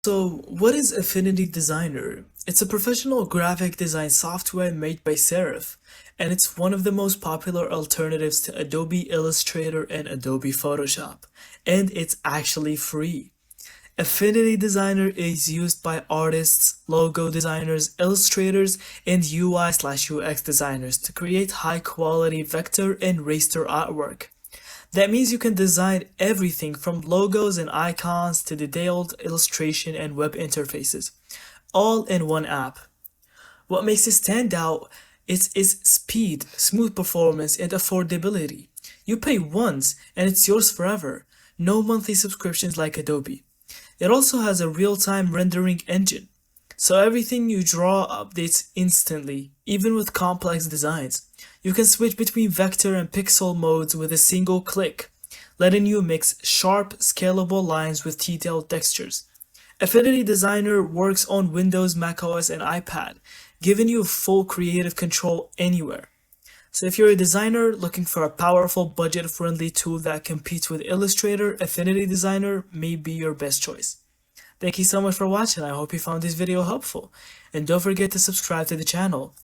So, what is Affinity Designer? It's a professional graphic design software made by Serif, and it's one of the most popular alternatives to Adobe Illustrator and Adobe Photoshop, and it's actually free. Affinity Designer is used by artists, logo designers, illustrators, and UI/UX designers to create high quality vector and raster artwork. That means you can design everything from logos and icons to detailed illustration and web interfaces, all in one app. What makes it stand out is its speed, smooth performance, and affordability. You pay once and it's yours forever. No monthly subscriptions like Adobe. It also has a real-time rendering engine, so everything you draw updates instantly, even with complex designs. You can switch between vector and pixel modes with a single click, letting you mix sharp, scalable lines with detailed textures. Affinity Designer works on Windows, macOS, and iPad, giving you full creative control anywhere. So if you're a designer looking for a powerful, budget-friendly tool that competes with Illustrator, Affinity Designer may be your best choice. Thank you so much for watching. I hope you found this video helpful. And don't forget to subscribe to the channel.